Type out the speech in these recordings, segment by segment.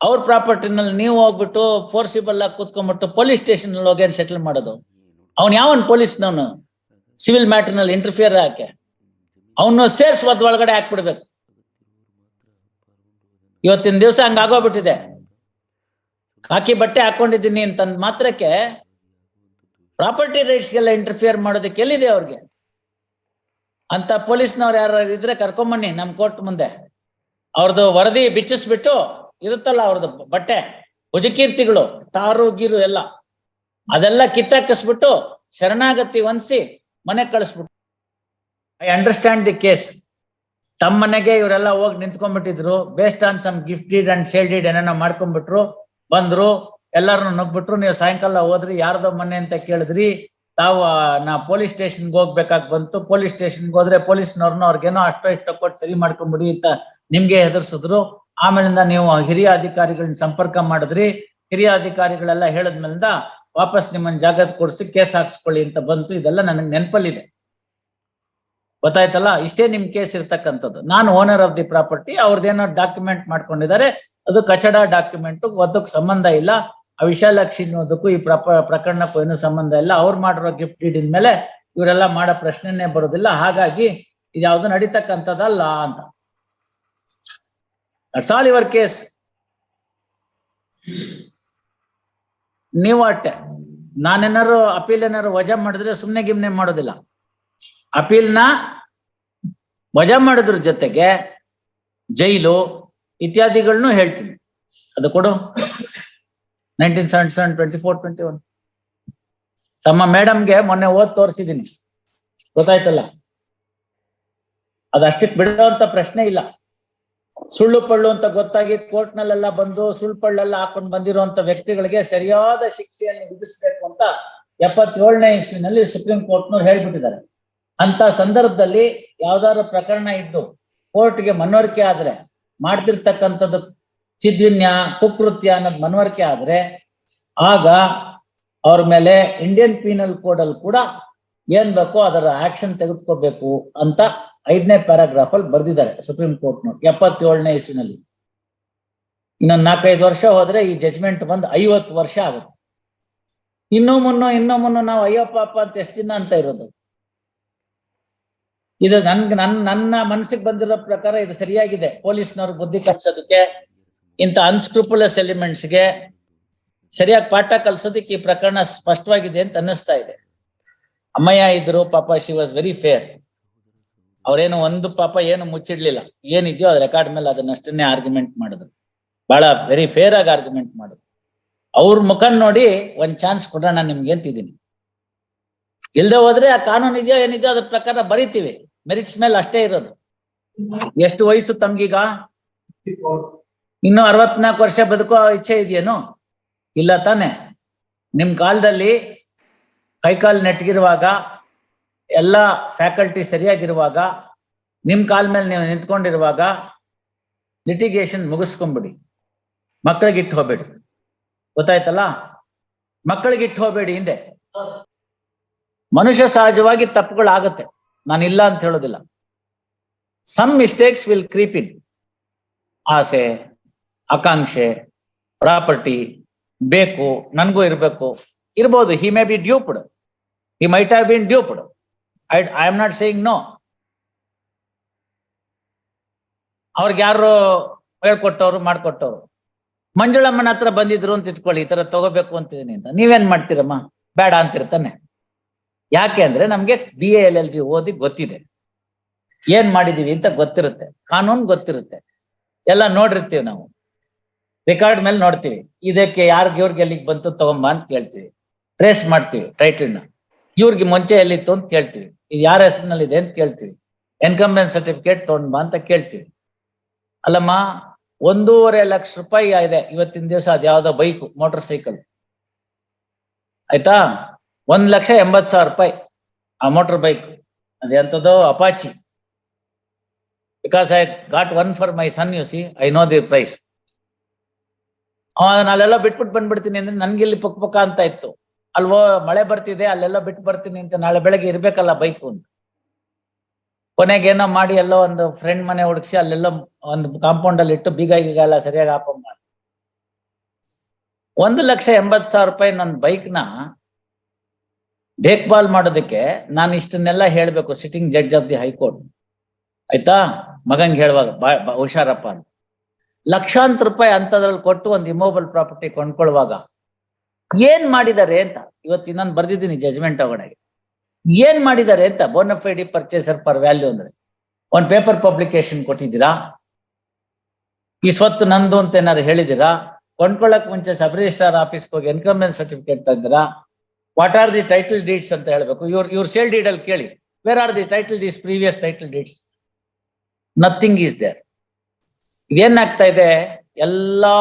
ಅವ್ರ ಪ್ರಾಪರ್ಟಿನಲ್ಲಿ ನೀವು ಹೋಗ್ಬಿಟ್ಟು ಫೋರ್ಸಿಬಲ್ ಆಗಿ ಕೂತ್ಕೊಂಡ್ಬಿಟ್ಟು ಪೊಲೀಸ್ ಸ್ಟೇಷನ್ ಅಲ್ಲಿ ಹೋಗಿ ಸೆಟಲ್ ಮಾಡೋದು? ಅವ್ನು ಯಾವನ್ ಪೊಲೀಸ್ನವನು ಸಿವಿಲ್ ಮ್ಯಾಟರ್ ನಲ್ಲಿ ಇಂಟರ್ಫಿಯರ್ ಹಾಕಿ ಅವನು ಸೇರ್ಸ್ ಒಳಗಡೆ ಹಾಕ್ಬಿಡ್ಬೇಕು. ಇವತ್ತಿನ ದಿವಸ ಹಂಗಾಗೋಗ್ಬಿಟ್ಟಿದೆ. ಕಾಕಿ ಬಟ್ಟೆ ಹಾಕೊಂಡಿದ್ದೀನಿ ಅಂತ ಮಾತ್ರಕ್ಕೆ ಪ್ರಾಪರ್ಟಿ ರೈಟ್ಸ್ಗೆಲ್ಲ ಇಂಟರ್ಫಿಯರ್ ಮಾಡೋದಕ್ಕೆ ಎಲ್ಲಿದೆ ಅವ್ರಿಗೆ? ಅಂತ ಪೊಲೀಸ್ನವ್ರು ಯಾರು ಇದ್ರೆ ಕರ್ಕೊಂಬನ್ನಿ ನಮ್ ಕೋರ್ಟ್ ಮುಂದೆ. ಅವ್ರದ್ದು ವರದಿ ಬಿಚ್ಚಿಸ್ಬಿಟ್ಟು ಇರುತ್ತಲ್ಲ ಅವ್ರದ್ದು ಬಟ್ಟೆ ಭುಜಕೀರ್ತಿಗಳು ಟಾರು ಗೀರು ಎಲ್ಲ ಅದೆಲ್ಲ ಕಿತ್ತಾಕಿಸ್ಬಿಟ್ಟು ಶರಣಾಗತಿ ಹೊಂದಿಸಿ ಮನೆಗೆ ಕಳಿಸ್ಬಿಟ್ಟು. I understand the case. ತಮ್ಮ ಮನೆಗೆ ಇವರೆಲ್ಲ ಹೋಗಿ ನಿಂತ್ಕೊಂಡ್ಬಿಟ್ಟಿದ್ರು, based on some gift deed and sale deed ಏನೇನೋ ಮಾಡ್ಕೊಂಡ್ಬಿಟ್ರು, ಬಂದ್ರು, ಎಲ್ಲಾರನ್ನು ನುಗ್ಬಿಟ್ರು. ನೀವು ಸಾಯಂಕಾಲ ಹೋದ್ರಿ, ಯಾರ್ದೋ ಮನೆ ಅಂತ ಕೇಳಿದ್ರಿ, ತಾವು ನಾ ಪೊಲೀಸ್ ಸ್ಟೇಷನ್ಗೆ ಹೋಗ್ಬೇಕಾಗಿ ಬಂತು. ಪೊಲೀಸ್ ಸ್ಟೇಷನ್ಗೆ ಹೋದ್ರೆ ಪೊಲೀಸ್ನವ್ರನ್ನ ಅವ್ರಿಗೇನೋ ಅಷ್ಟೋ ಇಷ್ಟ ಕೊಟ್ಟು ಸರಿ ಮಾಡ್ಕೊಂಡ್ಬಿಡಿ ಅಂತ ನಿಮ್ಗೆ ಹೆದರ್ಸಿದ್ರು. ಆಮೇಲಿಂದ ನೀವು ಹಿರಿಯ ಅಧಿಕಾರಿಗಳನ್ನ ಸಂಪರ್ಕ ಮಾಡಿದ್ರಿ. ಹಿರಿಯ ಅಧಿಕಾರಿಗಳೆಲ್ಲ ಹೇಳದ್ಮೇಲಿಂದ ವಾಪಸ್ ನಿಮ್ಮನ್ನ ಜಾಗದ ಕೊಡ್ಸಿ ಕೇಸ್ ಹಾಕ್ಸ್ಕೊಳ್ಳಿ ಅಂತ ಬಂತು. ಇದೆಲ್ಲ ನನಗೆ ನೆನಪಲ್ಲಿದೆ, ಗೊತ್ತಾಯ್ತಲ್ಲ. ಇಷ್ಟೇ ನಿಮ್ ಕೇಸ್ ಇರ್ತಕ್ಕಂಥದ್ದು. ನಾನು ಓನರ್ ಆಫ್ ದಿ ಪ್ರಾಪರ್ಟಿ, ಅವ್ರದ್ದೇನೋ ಡಾಕ್ಯುಮೆಂಟ್ ಮಾಡ್ಕೊಂಡಿದ್ದಾರೆ, ಅದು ಕಚಡ ಡಾಕ್ಯುಮೆಂಟ್, ಅದಕ್ಕೆ ಸಂಬಂಧ ಇಲ್ಲ. ಆ ವಿಶಾಲಾಕ್ಷಿ ಅನ್ನೋದಕ್ಕೂ ಈ ಪ್ರಕರಣಕ್ಕೂ ಏನೂ ಸಂಬಂಧ ಇಲ್ಲ. ಅವ್ರು ಮಾಡಿರೋ ಗಿಫ್ಟ್ ಡೀಡಿನ ಮೇಲೆ ಇವರೆಲ್ಲ ಮಾಡೋ ಪ್ರಶ್ನೆನೇ ಬರೋದಿಲ್ಲ. ಹಾಗಾಗಿ ಇದ್ಯಾವುದು ನಡೀತಕ್ಕಂಥದ್ದಲ್ಲ ಅಂತ. That's all your case. ನೀವು ಅಟ್ಟೆ, ನಾನೇನಾರು ಅಪೀಲ್ ಏನಾರು ವಜಾ ಮಾಡಿದ್ರೆ ಸುಮ್ನೆ ಗಿಮ್ನೆ ಮಾಡೋದಿಲ್ಲ. ಅಪೀಲ್ನ ವಜಾ ಮಾಡೋದ್ರ ಜೊತೆಗೆ ಜೈಲು ಇತ್ಯಾದಿಗಳನ್ನು ಹೇಳ್ತೀನಿ. ಅದು ಕೊಡು. 1977, 24, 21 ತಮ್ಮ ಮೇಡಮ್ಗೆ ಮೊನ್ನೆ ಓದ್ ತೋರಿಸಿದೀನಿ, ಗೊತ್ತಾಯ್ತಲ್ಲ. ಅದಷ್ಟಕ್ಕೆ ಬಿಡುವಂತ ಪ್ರಶ್ನೆ ಇಲ್ಲ. ಸುಳ್ಳು ಪಳ್ಳು ಅಂತ ಗೊತ್ತಾಗಿ ಕೋರ್ಟ್ನಲ್ಲೆಲ್ಲ ಬಂದು ಸುಳ್ಳು ಪಳ್ಳೆಲ್ಲ ಹಾಕೊಂಡು ಬಂದಿರುವಂತ ವ್ಯಕ್ತಿಗಳಿಗೆ ಸರಿಯಾದ ಶಿಕ್ಷೆಯನ್ನು ವಿಧಿಸಬೇಕು ಅಂತ 77ನೇ ಇಸ್ವಿನಲ್ಲಿ ಸುಪ್ರೀಂ ಕೋರ್ಟ್ನವ್ರು ಹೇಳ್ಬಿಟ್ಟಿದ್ದಾರೆ. ಅಂತ ಸಂದರ್ಭದಲ್ಲಿ ಯಾವ್ದಾದ್ರು ಪ್ರಕರಣ ಇದ್ದು ಕೋರ್ಟ್ಗೆ ಮನವರಿಕೆ ಆದ್ರೆ, ಮಾಡ್ತಿರ್ತಕ್ಕಂಥದ್ದು ಚಿದ್ವಿನ್ಯ ಕುಕೃತ್ಯ ಅನ್ನೋದು ಮನವರಿಕೆ ಆದ್ರೆ, ಆಗ ಅವ್ರ ಮೇಲೆ ಇಂಡಿಯನ್ ಪೀನಲ್ ಕೋಡ್ ಅಲ್ಲಿ ಕೂಡ ಏನ್ ಬೇಕೋ ಅದರ ಆಕ್ಷನ್ ತೆಗೆದುಕೋಬೇಕು ಅಂತ 5ನೇ ಪ್ಯಾರಾಗ್ರಾಫ್ ಅಲ್ಲಿ ಬರ್ದಿದ್ದಾರೆ ಸುಪ್ರೀಂ ಕೋರ್ಟ್ನವ್ರು 77ನೇ ಇಸ್ವಿನಲ್ಲಿ. ಇನ್ನೊಂದು 4-5 ವರ್ಷ ಹೋದ್ರೆ ಈ ಜಜ್ಮೆಂಟ್ ಬಂದು 50 ವರ್ಷ ಆಗುತ್ತೆ. ಇನ್ನೂ ಮುನ್ನೋ ನಾವು ಅಯ್ಯೋ ಪಾಪ ಅಂತ ಎಷ್ಟು ದಿನ ಅಂತ ಇರೋದು? ಇದು ನನ್ನ ಮನಸ್ಸಿಗೆ ಬಂದಿರೋ ಪ್ರಕಾರ ಇದು ಸರಿಯಾಗಿದೆ. ಪೊಲೀಸ್ನವ್ರು ಬುದ್ಧಿ ಕಲಿಸೋದಕ್ಕೆ, ಇಂಥ ಅನ್ಸ್ಕ್ರೂಪುಲಸ್ ಎಲಿಮೆಂಟ್ಸ್ಗೆ ಸರಿಯಾಗಿ ಪಾಠ ಕಲಿಸೋದಕ್ಕೆ ಈ ಪ್ರಕರಣ ಸ್ಪಷ್ಟವಾಗಿದೆ ಅಂತ ಅನ್ನಿಸ್ತಾ ಇದೆ. ಅಮ್ಮಯ್ಯ ಇದ್ರು ಪಾಪ, ಶಿ ವಾಸ್ ವೆರಿ ಫೇರ್. ಅವ್ರೇನು ಒಂದು ಪಾಪ ಏನು ಮುಚ್ಚಿಡ್ಲಿಲ್ಲ. ಏನಿದೆಯೋ ಅದ್ ರೆಕಾರ್ಡ್ ಮೇಲೆ ಅದನ್ನಷ್ಟನ್ನೇ ಆರ್ಗ್ಯುಮೆಂಟ್ ಮಾಡಿದ್ರು. ಬಹಳ ವೆರಿ ಫೇರ್ ಆಗಿ ಆರ್ಗ್ಯುಮೆಂಟ್ ಮಾಡಿದ್ರು. ಅವ್ರ ಮುಖ ನೋಡಿ ಒಂದ್ ಚಾನ್ಸ್ ಕೊಡೋಣ ನಿಮ್ಗೆ ಅಂತಿದ್ದೀನಿ. ಇಲ್ದೆ ಹೋದ್ರೆ ಆ ಕಾನೂನು ಇದೆಯೋ ಏನಿದೆಯೋ ಅದ್ರ ಪ್ರಕಾರ ಬರೀತೀವಿ. ಮೆರಿಟ್ಸ್ ಮೇಲೆ ಅಷ್ಟೇ ಇರೋದು. ಎಷ್ಟು ವಯಸ್ಸು ತಮ್ಗೀಗ? ಇನ್ನು 64 ವರ್ಷ ಬದುಕೋ ಇಚ್ಛೆ ಇದೆಯೇನು? ಇಲ್ಲ ತಾನೆ. ನಿಮ್ ಕಾಲದಲ್ಲಿ ಕೈಕಾಲು ನೆಟ್ಗಿರುವಾಗ, ಎಲ್ಲ ಫ್ಯಾಕಲ್ಟಿ ಸರಿಯಾಗಿರುವಾಗ, ನಿಮ್ ಕಾಲ ಮೇಲೆ ನೀವು ನಿಂತ್ಕೊಂಡಿರುವಾಗ ಲಿಟಿಗೇಷನ್ ಮುಗಿಸ್ಕೊಂಬಿಡಿ. ಮಕ್ಕಳಿಗಿಟ್ಟು ಹೋಗ್ಬೇಡಿ, ಗೊತ್ತಾಯ್ತಲ್ಲ. ಮಕ್ಕಳಿಗಿಟ್ಟು ಹೋಗ್ಬೇಡಿ. ಹಿಂದೆ ಮನುಷ್ಯ ಸಹಜವಾಗಿ ತಪ್ಪುಗಳಾಗತ್ತೆ, ನಾನಿಲ್ಲ ಅಂತ ಹೇಳೋದಿಲ್ಲ. Some mistakes will creep in. ಆಸೆ, ಆಕಾಂಕ್ಷೆ, ಪ್ರಾಪರ್ಟಿ ಬೇಕು, ನನ್ಗೂ ಇರ್ಬೇಕು, ಇರ್ಬೋದು. He may be duped, he might have been duped. I am not saying no. ಅವ್ರಿಗೆ ಯಾರು ಹೇಳ್ಕೊಟ್ಟವ್ರು, ಮಾಡ್ಕೊಟ್ಟವ್ರು. ಮಂಜುಳಮ್ಮನ ಹತ್ರ ಬಂದಿದ್ರು ಅಂತ ಇಟ್ಕೊಳ್ಳಿ, ಈ ತರ ತಗೋಬೇಕು ಅಂತಿದ್ದೀನಿ ಅಂತ. ನೀವೇನ್ ಮಾಡ್ತೀರಮ್ಮ? ಬೇಡ ಅಂತಿರ್ತಾನೆ. ಯಾಕೆ ಅಂದ್ರೆ ನಮ್ಗೆ BA LLB ಓದಿ ಗೊತ್ತಿದೆ, ಏನ್ ಮಾಡಿದೀವಿ ಅಂತ ಗೊತ್ತಿರುತ್ತೆ, ಕಾನೂನು ಗೊತ್ತಿರುತ್ತೆ, ಎಲ್ಲ ನೋಡಿರ್ತೀವಿ ನಾವು. ರೆಕಾರ್ಡ್ ಮೇಲೆ ನೋಡ್ತೀವಿ, ಇದಕ್ಕೆ ಇವ್ರಿಗೆ ಎಲ್ಲಿಗೆ ಬಂತು ತಗೊಂಬ ಅಂತ ಕೇಳ್ತೀವಿ, ಟ್ರೇಸ್ ಮಾಡ್ತೀವಿ ಟೈಟಲ್ನ. ಇವ್ರಿಗೆ ಮುಂಚೆ ಎಲ್ಲಿತ್ತು ಅಂತ ಕೇಳ್ತೀವಿ, ಇದು ಯಾರ ಹೆಸರಿನಲ್ಲಿ ಇದೆ ಅಂತ ಕೇಳ್ತೀವಿ, ಎನ್ಕಂಬೆನ್ಸ್ ಸರ್ಟಿಫಿಕೇಟ್ ತಗೊಂಡ್ ಬಾ ಅಂತ ಕೇಳ್ತೀವಿ. ಅಲ್ಲಮ್ಮ, 1.5 ಲಕ್ಷ ರೂಪಾಯಿ ಇದೆ ಇವತ್ತಿನ ದಿವಸ. ಅದ್ಯಾವ್ದೋ ಬೈಕು, ಮೋಟರ್ ಸೈಕಲ್, ಆಯ್ತಾ? 1,80,000 ರೂಪಾಯಿ ಆ ಮೋಟರ್ ಬೈಕ್. ಅದೆಂತದೋ Apache. Because I got one for my son, you see, I know the price. ಅಲ್ಲೆಲ್ಲ ಬಿಟ್ಬಿಟ್ಟು ಬಂದ್ಬಿಡ್ತೀನಿ ಅಂದ್ರೆ ನನ್ಗಿಲ್ಲಿ ಪಕ್ಕ ಅಂತ ಇತ್ತು. ಅಲ್ವೋ ಮಳೆ ಬರ್ತಿದೆ, ಅಲ್ಲೆಲ್ಲ ಬಿಟ್ಟು ಬರ್ತೀನಿ ಅಂತ, ನಾಳೆ ಬೆಳಗ್ಗೆ ಇರ್ಬೇಕಲ್ಲ ಬೈಕು ಅಂತ. ಕೊನೆಗೇನೋ ಮಾಡಿ ಎಲ್ಲೋ ಒಂದು ಫ್ರೆಂಡ್ ಮನೆ ಹುಡುಕ್ಸಿ ಅಲ್ಲೆಲ್ಲ ಒಂದು ಕಾಂಪೌಂಡ್ ಅಲ್ಲಿ ಇಟ್ಟು ಬೀಗ ಗೀಗ ಎಲ್ಲ ಸರಿಯಾಗಿ ಹಾಕೊಂಬ. 1,80,000 ನನ್ನ ಬೈಕ್ ನ ದೇಖ್ಭಾಲ್ ಮಾಡೋದಕ್ಕೆ ನಾನು ಇಷ್ಟನ್ನೆಲ್ಲ ಹೇಳ್ಬೇಕು sitting judge of the high court, ಆಯ್ತಾ? ಮಗಂಗೆ ಹೇಳುವಾಗ ಹುಷಾರಪ್ಪ ಅಂತ. ಲಕ್ಷಾಂತರ ರೂಪಾಯಿ ಅಂತದ್ರಲ್ಲಿ ಕೊಟ್ಟು ಒಂದು ಇಮೋಬಲ್ ಪ್ರಾಪರ್ಟಿ ಕೊಂಡ್ಕೊಳ್ಳುವಾಗ ಏನ್ ಮಾಡಿದ್ದಾರೆ ಅಂತ ಇವತ್ತು ಇನ್ನೊಂದು ಬರ್ದಿದ್ದೀನಿ ಜಜ್ಮೆಂಟ್ ಒಳಗಡೆ. ಏನ್ ಮಾಡಿದ್ದಾರೆ ಅಂತ ಬೋನಫೈಡಿ ಪರ್ಚೇಸರ್ ಫಾರ್ ವ್ಯಾಲ್ಯೂ ಅಂದ್ರೆ ಒಂದ್ ಪೇಪರ್ ಪಬ್ಲಿಕೇಶನ್ ಕೊಟ್ಟಿದ್ದೀರಾ? ಈ ಸ್ವತ್ತು ನಂದು ಅಂತ ಏನಾದ್ರು ಹೇಳಿದಿರಾ? ಕೊಂಡ್ಕೊಳ್ಳಕ್ ಮುಂಚೆ ಸಬ್ ರಿಜಿಸ್ಟ್ರಾರ್ ಆಫೀಸ್ಗೆ ಹೋಗಿ ಎನ್ಕಮ್ನೆನ್ಸ್ ಸರ್ಟಿಫಿಕೇಟ್ ತಂದಿರಾ? What are the title deeds ಅಂತ ಹೇಳ್ಬೇಕು. ಇವ್ರ ಸೇಲ್ ಡೀಡ್ ಅಲ್ಲಿ ಕೇಳಿ, where are the title deeds, previous title deeds? Nothing is there. ಇದೇನಾಗ್ತಾ ಇದೆ, ಎಲ್ಲಾ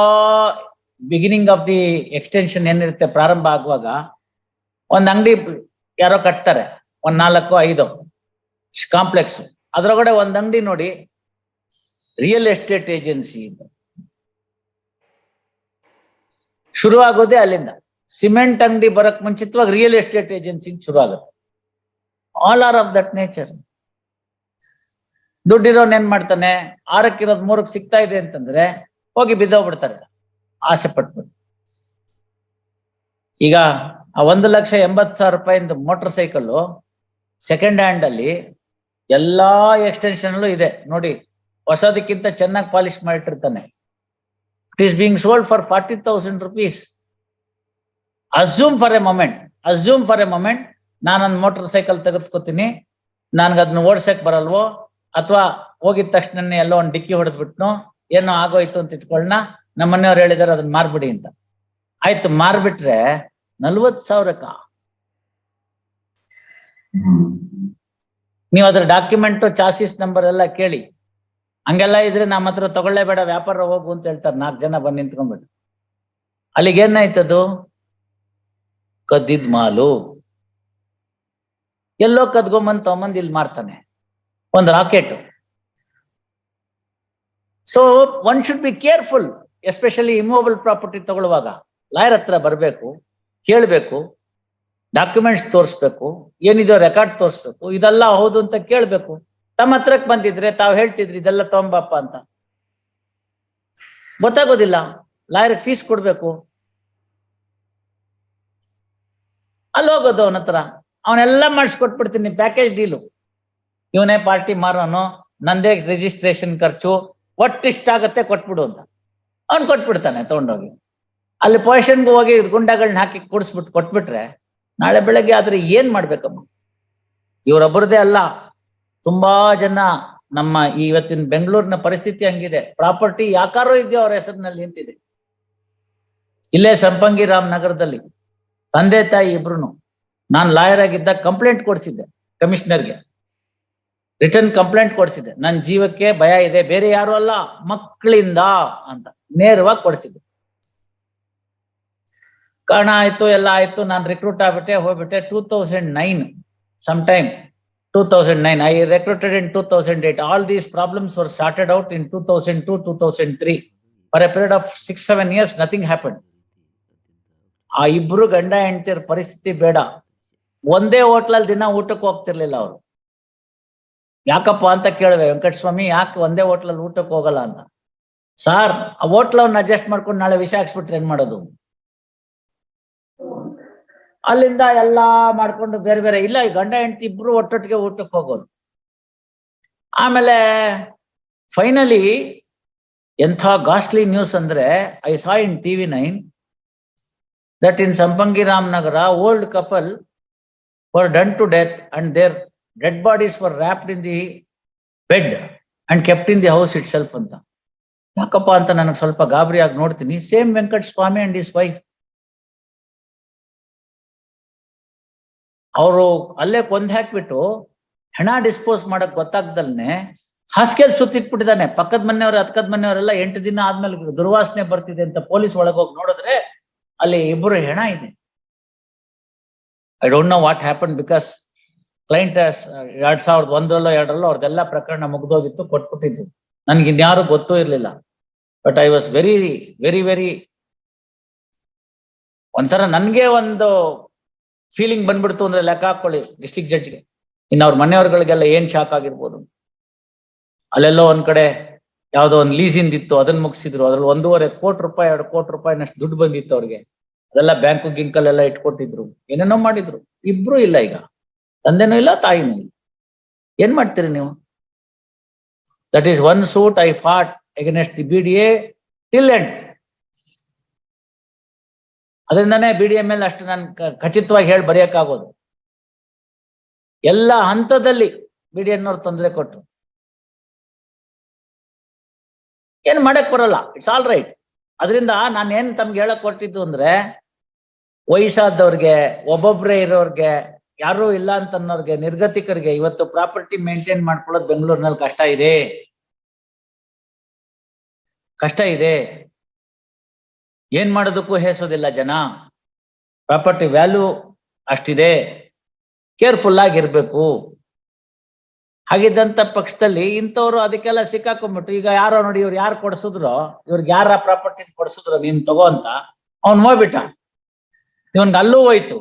ಬಿಗಿನಿಂಗ್ ಆಫ್ ದಿ ಎಕ್ಸ್ಟೆನ್ಷನ್ ಏನಿರುತ್ತೆ ಪ್ರಾರಂಭ ಆಗುವಾಗ ಒಂದ್ ಅಂಗಡಿ ಯಾರೋ ಕಟ್ತಾರೆ, ಒಂದ್ 4-5 ಕಾಂಪ್ಲೆಕ್ಸ್, ಅದ್ರೊಳಗಡೆ ಒಂದ್ ಅಂಗಡಿ ನೋಡಿ ರಿಯಲ್ ಎಸ್ಟೇಟ್ ಏಜೆನ್ಸಿ ಅಂತ ಶುರು ಆಗೋದೇ ಅಲ್ಲಿಂದ. ಸಿಮೆಂಟ್ ಅಂಗಡಿ ಬರಕ್ ಮುಂಚಿತವಾಗಿ ರಿಯಲ್ ಎಸ್ಟೇಟ್ ಏಜೆನ್ಸಿ ಶುರು ಆಗುತ್ತೆ. All are of that nature. ದುಡ್ಡಿರೋನ್ ಏನ್ ಮಾಡ್ತಾನೆ, 6ಕ್ಕಿರೋದು 3ಕ್ಕೆ ಸಿಗ್ತಾ ಇದೆ ಅಂತಂದ್ರೆ ಹೋಗಿ ಬಿದ್ದೋಗ್ಬಿಡ್ತಾರೆ ಆಸೆ ಪಟ್ಬಿಟ್ಟು. ಈಗ ಆ 1,80,000 ರೂಪಾಯಿಂದ ಮೋಟರ್ ಸೈಕಲ್ ಸೆಕೆಂಡ್ ಹ್ಯಾಂಡ್ ಅಲ್ಲಿ ಎಲ್ಲಾ ಎಕ್ಸ್ಟೆನ್ಷನ್ ಇದೆ ನೋಡಿ, ಹೊಸದಕ್ಕಿಂತ ಚೆನ್ನಾಗಿ ಪಾಲಿಶ್ ಮಾಡಿಟ್ಟಿರ್ತಾನೆ. It is being sold for 40,000 rupees. Assume for a moment ನಾನೊಂದು ಮೋಟರ್ ಸೈಕಲ್ ತೆಗೆದುಕೊತೀನಿ, ನನ್ಗೆ ಅದನ್ನ ಓಡ್ಸಕ್ ಬರಲ್ವೋ, ಅಥವಾ ಹೋಗಿದ ತಕ್ಷಣ ಎಲ್ಲೋ ಒಂದು ಡಿಕ್ಕಿ ಹೊಡೆದ್ಬಿಟ್ನೋ ಏನೋ ಆಗೋಯ್ತು ಅಂತ ಇಟ್ಕೊಳ್ಳೋಣ, ನಮ್ಮ ಮನೆಯವ್ರು ಹೇಳಿದಾರೆ ಅದನ್ನ ಮಾರ್ಬಿಡಿ ಅಂತ. ಆಯ್ತು, ಮಾರ್ಬಿಟ್ರೆ 40,000ಕ್ಕ ನೀವು ಅದ್ರ ಡಾಕ್ಯುಮೆಂಟ್ ಚಾಸಿಸ್ ನಂಬರ್ ಎಲ್ಲ ಕೇಳಿ. ಹಂಗೆಲ್ಲ ಇದ್ರೆ ನಮ್ಮ ಹತ್ರ ತಗೊಳ್ಳೇಬೇಡ, ವ್ಯಾಪಾರ ಹೋಗು ಅಂತ ಹೇಳ್ತಾರೆ 4 ಜನ ಬಂದು ನಿಂತ್ಕೊಂಡ್ಬಿಟ್ಟು. ಅಲ್ಲಿಗೆ ಏನಾಯ್ತದು? ಕದ್ದಿದ್ ಮಾಲು ಎಲ್ಲೋ ಕದ್ಗೊಂಬಂದ್ ತಗೊಂಬಂದ್ ಇಲ್ಲಿ ಮಾರ್ತಾನೆ, ಒಂದು rocket. So one should be careful, especially immovable property ತಗೊಳ್ಳುವಾಗ. ಲಾಯರ್ ಹತ್ರ ಬರ್ಬೇಕು, ಕೇಳ್ಬೇಕು, ಡಾಕ್ಯುಮೆಂಟ್ಸ್ ತೋರಿಸ್ಬೇಕು, ಏನಿದೋ ರೆಕಾರ್ಡ್ ತೋರಿಸ್ಬೇಕು, ಇದೆಲ್ಲ ಹೌದು ಅಂತ ಕೇಳ್ಬೇಕು. ತಮ್ಮ ಹತ್ರಕ್ ಬಂದಿದ್ರೆ ತಾವು ಹೇಳ್ತಿದ್ರಿ ಇದೆಲ್ಲ ತಗೊಂಬಪ್ಪ ಅಂತ, ಗೊತ್ತಾಗೋದಿಲ್ಲ. ಲಾಯರ್ ಫೀಸ್ ಕೊಡ್ಬೇಕು, ಅಲ್ಲಿ ಹೋಗೋದು ಅವನ ಹತ್ರ, ಅವನೆಲ್ಲ ಮಾಡಿಸ್ಕೊಟ್ಬಿಡ್ತೀನಿ, ಪ್ಯಾಕೇಜ್ ಡೀಲು, ಇವನೇ ಪಾರ್ಟಿ ಮಾರೋನು, ನಂದೇ ರಿಜಿಸ್ಟ್ರೇಷನ್ ಖರ್ಚು, ಒಟ್ಟಿಷ್ಟಾಗತ್ತೆ ಕೊಟ್ಬಿಡು ಅಂತ ಅವ್ನು ಕೊಟ್ಬಿಡ್ತಾನೆ ತಗೊಂಡೋಗಿ. ಅಲ್ಲಿ ಪೊಸಿಷನ್ಗೆ ಹೋಗಿ ಗುಂಡಗಳನ್ನ ಹಾಕಿ ಕೂಡಿಸ್ಬಿಟ್ಟು ಕೊಟ್ಬಿಟ್ರೆ ನಾಳೆ ಬೆಳಗ್ಗೆ ಆದ್ರೆ ಏನ್ ಮಾಡ್ಬೇಕಮ್ಮ? ಇವರೊಬ್ಬರದೇ ಅಲ್ಲ, ತುಂಬಾ ಜನ ನಮ್ಮ ಇವತ್ತಿನ ಬೆಂಗಳೂರಿನ ಪರಿಸ್ಥಿತಿ ಹಂಗಿದೆ. ಪ್ರಾಪರ್ಟಿ ಯಾಕಾರೋ ಇದೆಯೋ ಅವ್ರ ಹೆಸರಿನಲ್ಲಿ ನಿಂತಿದೆ. ಇಲ್ಲೇ ಸಂಪಂಗಿ ರಾಮ್ ನಗರದಲ್ಲಿ ತಂದೆ ತಾಯಿ ಇಬ್ರು, ನಾನು ಲಾಯರ್ ಆಗಿದ್ದಾಗ ಕಂಪ್ಲೇಂಟ್ ಕೊಡ್ಸಿದ್ದೆ ಕಮಿಷನರ್ಗೆ, ರಿಟರ್ನ್ ಕಂಪ್ಲೇಂಟ್ ಕೊಡ್ಸಿದ್ದೆ. ನನ್ನ ಜೀವಕ್ಕೆ ಭಯ ಇದೆ, ಬೇರೆ ಯಾರು ಅಲ್ಲ, ಮಕ್ಕಳಿಂದ ಅಂತ ನೇರವಾಗಿ ಕೊಡ್ಸಿದ್ದೆ. ಕಾರಣ ಆಯ್ತು, ಎಲ್ಲ ಆಯ್ತು, ನಾನು ರಿಕ್ರೂಟ್ ಆಗ್ಬಿಟ್ಟೆ, ಹೋಗ್ಬಿಟ್ಟೆ. 2009 sometime 2009 I recruited in 2008. all these problems were sorted out in 2002-2003. for a period of 6-7 years nothing happened. ಆ ಇಬ್ರು ಗಂಡ ಹೆಂಡತಿಯರ ಪರಿಸ್ಥಿತಿ ಬೇಡ. ಒಂದೇ ಹೋಟ್ಲಲ್ಲಿ ದಿನ ಊಟಕ್ಕೆ ಹೋಗ್ತಿರ್ಲಿಲ್ಲ ಅವರು. ಯಾಕಪ್ಪ ಅಂತ ಕೇಳಿದೆ, ವೆಂಕಟಸ್ವಾಮಿ ಯಾಕೆ ಒಂದೇ ಹೋಟ್ಲಲ್ಲಿ ಊಟಕ್ಕೆ ಹೋಗಲ್ಲ ಅಂತ. ಸಾರ್, ಆ ಹೋಟ್ಲವ್ನ ಅಡ್ಜಸ್ಟ್ ಮಾಡ್ಕೊಂಡು ನಾಳೆ ವಿಷ ಹಾಕ್ಸ್ಬಿಟ್ರೆ ಏನ್ ಮಾಡೋದು? ಅಲ್ಲಿಂದ ಎಲ್ಲಾ ಮಾಡ್ಕೊಂಡು ಬೇರೆ ಬೇರೆ ಇಲ್ಲ, ಈ ಗಂಡ ಹೆಂಡತಿ ಇಬ್ರು ಒಟ್ಟೊಟ್ಟಿಗೆ ಊಟಕ್ಕೆ ಹೋಗೋರು. ಆಮೇಲೆ ಫೈನಲಿ ಎಂಥ ಗಾಸ್ಟ್ಲಿ ನ್ಯೂಸ್ ಅಂದ್ರೆ, I saw in TV9 that in Sampangi Ramnagara old couple were done to death and their dead bodies were wrapped in the bed and kept in the house itself ಅಂತ. ಯಾಕಪ್ಪ ಅಂತ ನನಗೆ ಸ್ವಲ್ಪ ಗಾಬರಿಯಾಗಿ ನೋಡ್ತೀನಿ. Same Venkataswamy and his wife, ಅವರು ಅಲ್ಲೇ ಕೊಂದ್ ಹಾಕ್ಬಿಟ್ಟು ಹೆಣ ಡಿಸ್ಪೋಸ್ ಮಾಡಕ್ ಗೊತ್ತಾಗ್ದಲ್ನೆ ಹಾಸಿಗೆಲ್ ಸುತ್ತಿಟ್ಬಿಟ್ಟಿದ್ದಾನೆ. ಪಕ್ಕದ ಮನೆಯವ್ರು ಹತ್ಕದ ಮನೆಯವರೆಲ್ಲ 8 ದಿನ ಆದ್ಮೇಲೆ ದುರ್ವಾಸನೆ ಬರ್ತಿದೆ ಅಂತ ಪೊಲೀಸ್ ಒಳಗೋಗಿ ನೋಡಿದ್ರೆ ಅಲ್ಲಿ ಇಬ್ಬರು ಹೆಣ ಇದೆ. I don't know what happen, because client 2001-2 ಅವ್ರದ್ದೆಲ್ಲ ಪ್ರಕರಣ ಮುಗ್ದೋಗಿತ್ತು, ಕೊಟ್ಬಿಟ್ಟಿದ್ದು. ನನ್ಗೆ ಇನ್ಯಾರು ಗೊತ್ತೂ ಇರ್ಲಿಲ್ಲ. But I was very very very ಒಂಥರ ನನ್ಗೆ ಒಂದು ಫೀಲಿಂಗ್ ಬಂದ್ಬಿಡ್ತು ಅಂದ್ರೆ ಲೆಕ್ಕ ಹಾಕೊಳ್ಳಿ ಡಿಸ್ಟ್ರಿಕ್ಟ್ ಜಡ್ಜ್ಗೆ. ಇನ್ನು ಅವ್ರ ಮನೆಯವ್ರಗಳಿಗೆಲ್ಲ ಏನ್ ಶಾಕ್ ಆಗಿರ್ಬೋದು. ಅಲ್ಲೆಲ್ಲೋ ಒಂದ್ ಕಡೆ ಯಾವ್ದೋ ಒಂದು ಲೀಸಿಂದಿತ್ತು, ಅದನ್ನ ಮುಗಿಸಿದ್ರು. ಅದ್ರಲ್ಲಿ 1.5 ಕೋಟಿ ರೂಪಾಯಿ 2 ಕೋಟಿ ರೂಪಾಯಿನಷ್ಟು ದುಡ್ಡು ಬಂದಿತ್ತು ಅವ್ರಿಗೆ. ಅದೆಲ್ಲ ಬ್ಯಾಂಕು ಗಿಂಕಲ್ಲೆಲ್ಲ ಇಟ್ಕೊಟ್ಟಿದ್ರು, ಏನೇನೋ ಮಾಡಿದ್ರು. ಇಬ್ರು ಇಲ್ಲ ಈಗ, ತಂದೆನೂ ಇಲ್ಲ ತಾಯಿನೂ ಇಲ್ಲ. ಏನ್ ಮಾಡ್ತೀರಿ ನೀವು? That is one suit I fought against the BDA till end. ಅದರಿಂದಾನೇ BDA ಮೇಲೆ ಅಷ್ಟು ನಾನು ಖಚಿತವಾಗಿ ಹೇಳಿ ಬರೆಯಕ್ಕಾಗೋದು. ಎಲ್ಲ ಹಂತದಲ್ಲಿ BDA ತೊಂದರೆ ಕೊಟ್ರು. ಏನ್ ಮಾಡಕ್ ಬರಲ್ಲ, ಇಟ್ಸ್ ಆಲ್ ರೈಟ್. ಅದರಿಂದ ನಾನು ಏನ್ ತಮ್ಗೆ ಹೇಳಕ್ ಕೊಟ್ಟಿದ್ದು ಅಂದ್ರೆ, ವಯಸ್ಸಾದವ್ರಿಗೆ, ಒಬ್ಬೊಬ್ರೆ ಇರೋರ್ಗೆ, ಯಾರು ಇಲ್ಲ ಅಂತನ್ನೋರ್ಗೆ, ನಿರ್ಗತಿಕರಿಗೆ ಇವತ್ತು ಪ್ರಾಪರ್ಟಿ ಮೇಂಟೈನ್ ಮಾಡ್ಕೊಳ್ಳೋದು ಬೆಂಗಳೂರಿನಲ್ಲಿ ಕಷ್ಟ ಇದೆ, ಕಷ್ಟ ಇದೆ. ಏನ್ ಮಾಡೋದಕ್ಕೂ ಹೇಸೋದಿಲ್ಲ ಜನ. ಪ್ರಾಪರ್ಟಿ ವ್ಯಾಲ್ಯೂ ಅಷ್ಟಿದೆ, ಕೇರ್ಫುಲ್ ಆಗಿರ್ಬೇಕು. ಹಾಗಿದ್ದಂತ ಪಕ್ಷದಲ್ಲಿ ಇಂಥವ್ರು ಅದಕ್ಕೆಲ್ಲ ಸಿಕ್ಕಾಕೊಂಡ್ಬಿಟ್ಟು, ಈಗ ಯಾರೋ ನೋಡಿ ಇವ್ರು ಯಾರು ಕೊಡ್ಸಿದ್ರು, ಇವ್ರಿಗೆ ಯಾರ ಪ್ರಾಪರ್ಟಿ ಕೊಡ್ಸಿದ್ರು ನೀನ್ ತಗೋ ಅಂತ, ಅವ್ನ್ ಹೋಗ್ಬಿಟ್ಟ, ಇವನ್ಗೆ ಅಲ್ಲೂ ಹೋಯ್ತು.